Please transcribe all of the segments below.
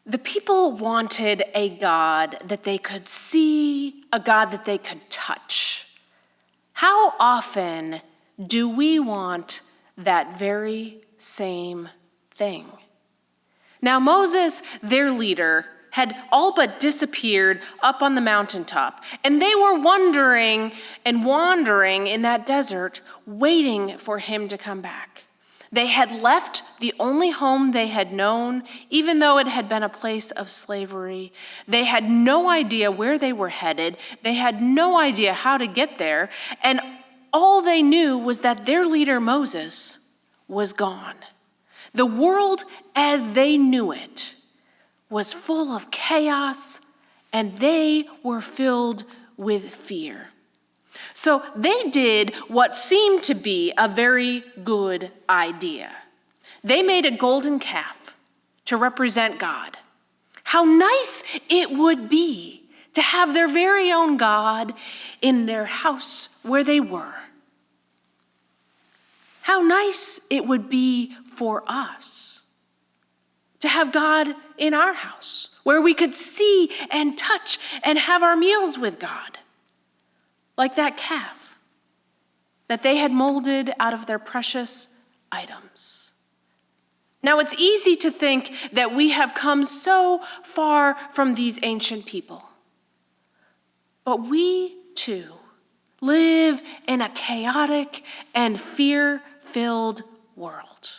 The people wanted a God that they could see, a God that they could touch. How often do we want that very same thing? Now Moses, their leader, had all but disappeared up on the mountaintop, and they were wandering in that desert, waiting for him to come back. They had left the only home they had known, even though it had been a place of slavery. They had no idea where they were headed. They had no idea how to get there. And all they knew was that their leader, Moses, was gone. The world as they knew it was full of chaos, and they were filled with fear. So they did what seemed to be a very good idea. They made a golden calf to represent God. How nice it would be to have their very own God in their house where they were. How nice it would be for us to have God in our house where we could see and touch and have our meals with God. Like that calf that they had molded out of their precious items. Now, it's easy to think that we have come so far from these ancient people. But we, too, live in a chaotic and fear-filled world.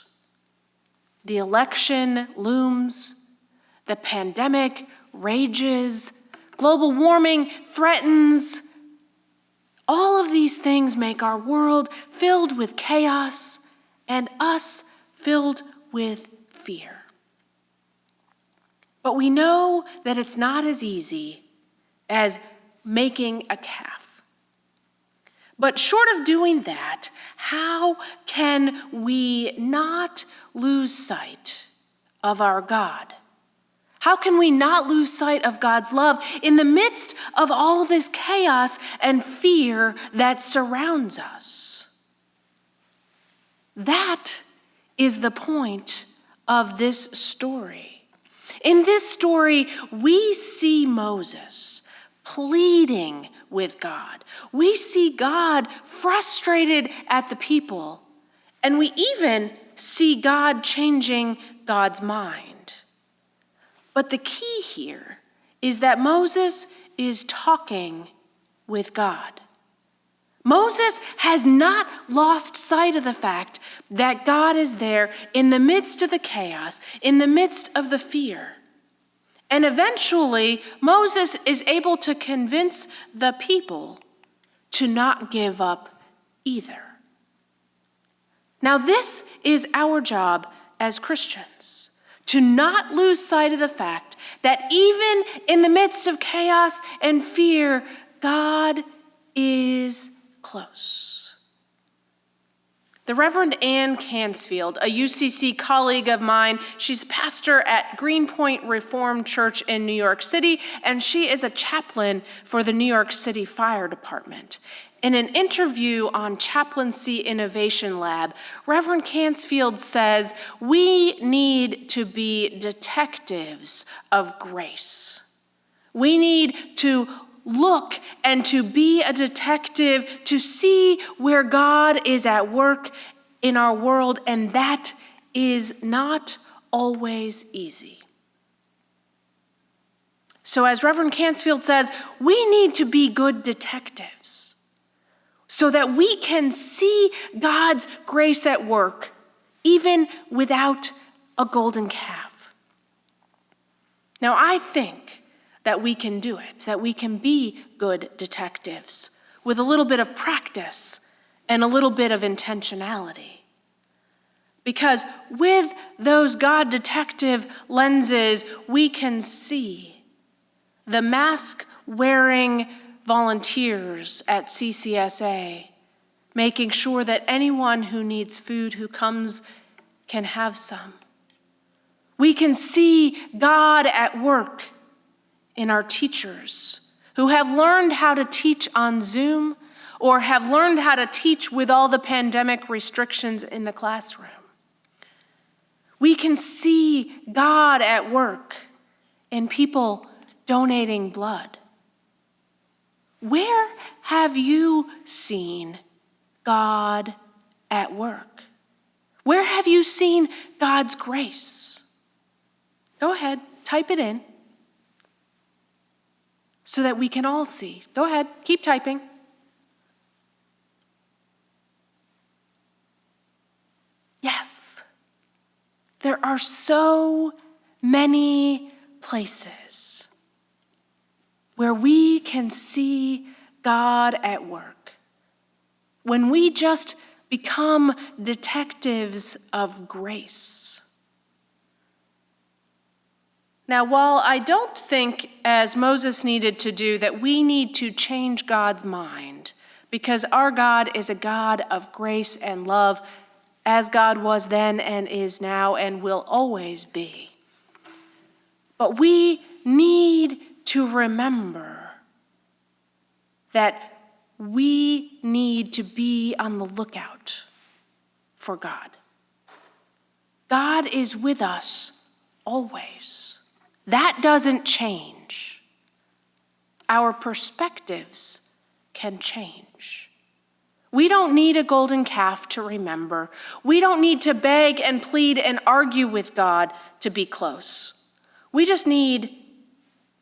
The election looms, the pandemic rages, global warming threatens. All of these things make our world filled with chaos and us filled with fear. But we know that it's not as easy as making a calf. But short of doing that, how can we not lose sight of our God? How can we not lose sight of God's love in the midst of all this chaos and fear that surrounds us? That is the point of this story. In this story, we see Moses pleading with God. We see God frustrated at the people, and we even see God changing God's mind. But the key here is that Moses is talking with God. Moses has not lost sight of the fact that God is there in the midst of the chaos, in the midst of the fear. And eventually, Moses is able to convince the people to not give up either. Now, this is our job as Christians, to not lose sight of the fact that even in the midst of chaos and fear, God is close. The Reverend Ann Cansfield, a UCC colleague of mine, she's pastor at Greenpoint Reformed Church in New York City, and she is a chaplain for the New York City Fire Department. In an interview on Chaplaincy Innovation Lab, Reverend Cansfield says, we need to be detectives of grace. We need to look and to be a detective to see where God is at work in our world, and that is not always easy. So as Reverend Cansfield says, we need to be good detectives so that we can see God's grace at work even without a golden calf. Now, I think that we can do it, that we can be good detectives with a little bit of practice and a little bit of intentionality. Because with those God detective lenses, we can see the mask-wearing volunteers at CCSA, making sure that anyone who needs food who comes can have some. We can see God at work in our teachers who have learned how to teach on Zoom or have learned how to teach with all the pandemic restrictions in the classroom. We can see God at work in people donating blood? Where have you seen God at work? Where have you seen God's grace? Go ahead, type it in so that we can all see. Go ahead, keep typing. Yes, there are so many places where we can see God at work. When we just become detectives of grace. Now, while I don't think, as Moses needed to do, that we need to change God's mind, because our God is a God of grace and love, as God was then and is now and will always be. But we need to remember that we need to be on the lookout for God. God is with us always. That doesn't change. Our perspectives can change. We don't need a golden calf to remember. We don't need to beg and plead and argue with God to be close. We just need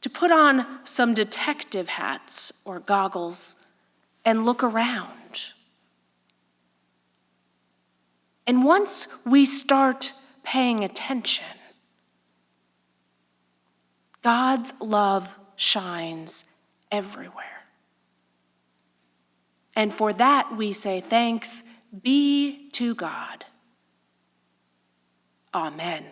to put on some detective hats or goggles and look around. And once we start paying attention, God's love shines everywhere. And for that we say thanks be to God. Amen.